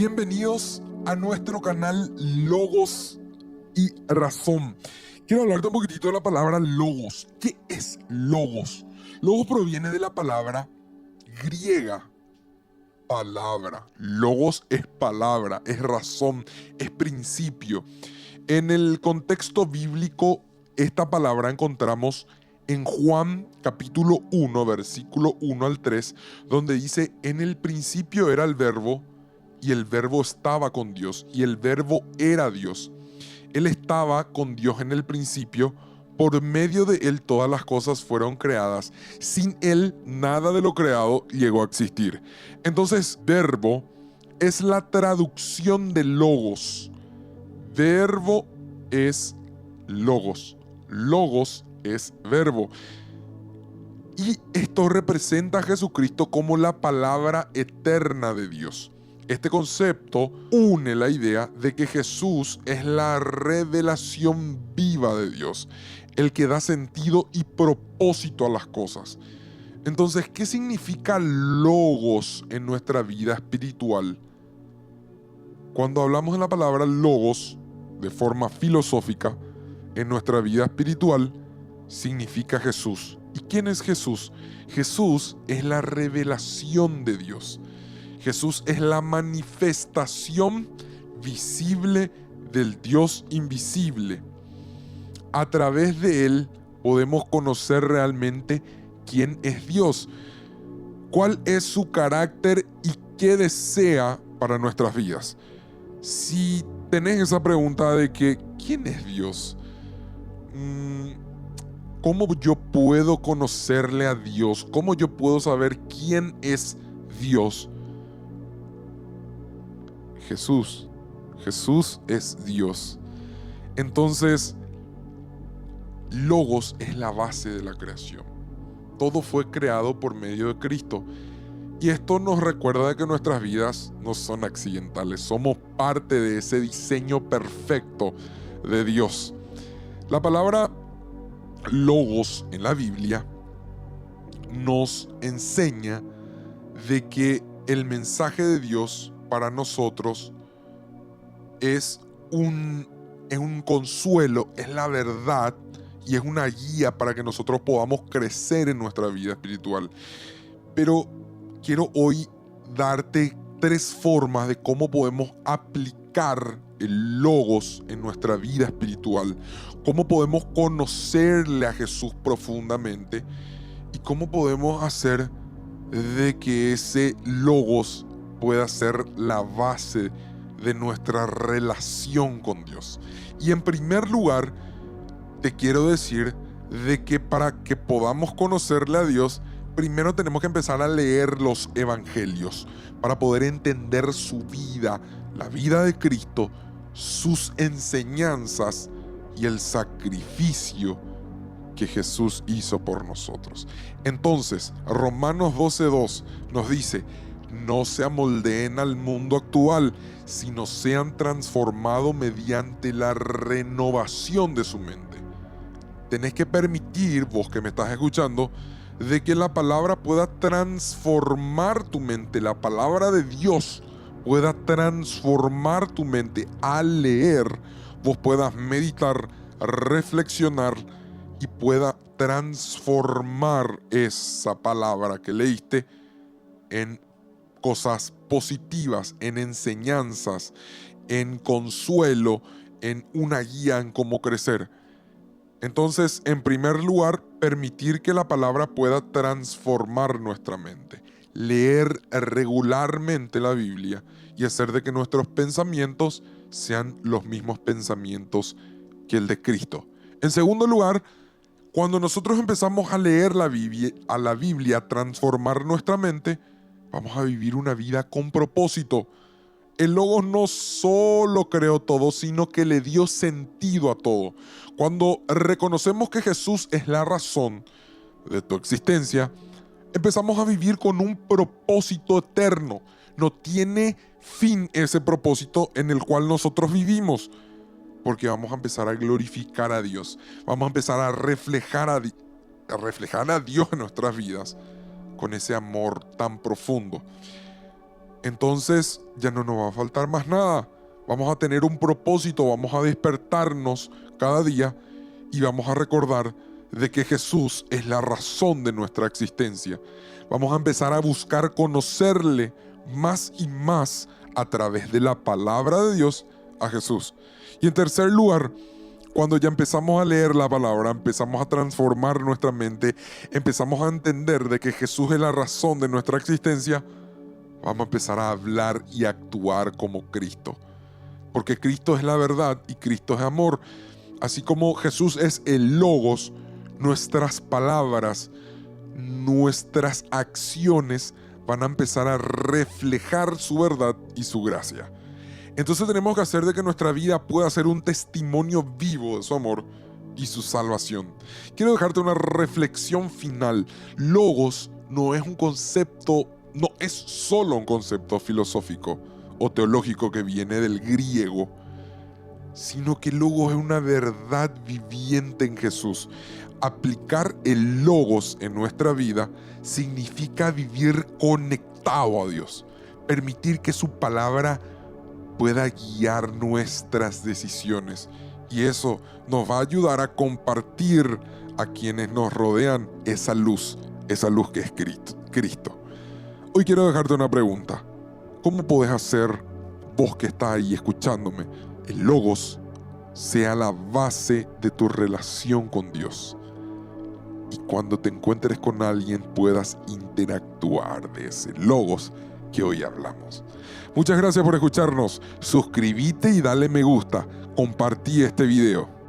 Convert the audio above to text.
Bienvenidos a nuestro canal Logos y Razón. Quiero hablarte un poquitito de la palabra logos. ¿Qué es logos? Logos proviene de la palabra griega palabra. Logos es palabra, es razón, es principio. En el contexto bíblico, esta palabra encontramos en Juan capítulo 1, versículo 1 al 3, donde dice: en el principio era el verbo, y el verbo estaba con Dios, y el verbo era Dios. Él estaba con Dios en el principio, por medio de Él todas las cosas fueron creadas. Sin Él nada de lo creado llegó a existir. Entonces, verbo es la traducción de logos. Verbo es logos. Logos es verbo. Y esto representa a Jesucristo como la palabra eterna de Dios. Este concepto une la idea de que Jesús es la revelación viva de Dios, el que da sentido y propósito a las cosas. Entonces, ¿qué significa logos en nuestra vida espiritual? Cuando hablamos de la palabra logos de forma filosófica, en nuestra vida espiritual, significa Jesús. ¿Y quién es Jesús? Jesús es la revelación de Dios. Jesús es la manifestación visible del Dios invisible. A través de Él podemos conocer realmente quién es Dios, cuál es su carácter y qué desea para nuestras vidas. Si tenés esa pregunta de que ¿quién es Dios? ¿Cómo yo puedo conocerle a Dios? ¿Cómo yo puedo saber quién es Dios? Jesús. Jesús es Dios. Entonces, Logos es la base de la creación. Todo fue creado por medio de Cristo. Y esto nos recuerda de que nuestras vidas no son accidentales. Somos parte de ese diseño perfecto de Dios. La palabra Logos en la Biblia nos enseña de que el mensaje de Dios para nosotros es un consuelo, es la verdad y es una guía para que nosotros podamos crecer en nuestra vida espiritual. Pero quiero hoy darte 3 formas de cómo podemos aplicar el logos en nuestra vida espiritual, cómo podemos conocerle a Jesús profundamente y cómo podemos hacer de que ese logos pueda ser la base de nuestra relación con Dios. Y en primer lugar, te quiero decir de que para que podamos conocerle a Dios, primero tenemos que empezar a leer los evangelios para poder entender su vida, la vida de Cristo, sus enseñanzas y el sacrificio que Jesús hizo por nosotros. Entonces, Romanos 12:2 nos dice: no se amoldeen al mundo actual, sino sean transformados mediante la renovación de su mente. Tenés que permitir, vos que me estás escuchando, de que la palabra pueda transformar tu mente, la palabra de Dios pueda transformar tu mente. Al leer, vos puedas meditar, reflexionar y pueda transformar esa palabra que leíste en cosas positivas, en enseñanzas, en consuelo, en una guía en cómo crecer. Entonces, en primer lugar, permitir que la palabra pueda transformar nuestra mente. Leer regularmente la Biblia y hacer de que nuestros pensamientos sean los mismos pensamientos que el de Cristo. En segundo lugar, cuando nosotros empezamos a leer la Biblia, a transformar nuestra mente, vamos a vivir una vida con propósito. El Logos no solo creó todo, sino que le dio sentido a todo. Cuando reconocemos que Jesús es la razón de tu existencia, empezamos a vivir con un propósito eterno. No tiene fin ese propósito en el cual nosotros vivimos, porque vamos a empezar a glorificar a Dios. Vamos a empezar a reflejar a Dios en nuestras vidas con ese amor tan profundo. entonces ya no nos va a faltar más nada. Vamos a tener un propósito, vamos a despertarnos cada día y vamos a recordar de que Jesús es la razón de nuestra existencia. Vamos a empezar a buscar conocerle más y más a través de la palabra de Dios a Jesús. Y en tercer lugar, cuando ya empezamos a leer la palabra, empezamos a transformar nuestra mente, empezamos a entender de que Jesús es la razón de nuestra existencia, vamos a empezar a hablar y actuar como Cristo. Porque Cristo es la verdad y Cristo es amor. Así como Jesús es el Logos, nuestras palabras, nuestras acciones van a empezar a reflejar su verdad y su gracia. Entonces tenemos que hacer de que nuestra vida pueda ser un testimonio vivo de su amor y su salvación. Quiero dejarte una reflexión final. Logos no es un concepto, no es solo un concepto filosófico o teológico que viene del griego, sino que Logos es una verdad viviente en Jesús. Aplicar el Logos en nuestra vida significa vivir conectado a Dios, permitir que su palabra pueda guiar nuestras decisiones, y eso nos va a ayudar a compartir a quienes nos rodean esa luz que es Cristo. Hoy quiero dejarte una pregunta. ¿Cómo podés hacer, vos que estás ahí escuchándome, el Logos sea la base de tu relación con Dios? Y cuando te encuentres con alguien puedas interactuar de ese Logos que hoy hablamos. Muchas gracias por escucharnos. Suscríbete y dale me gusta. Compartí este video.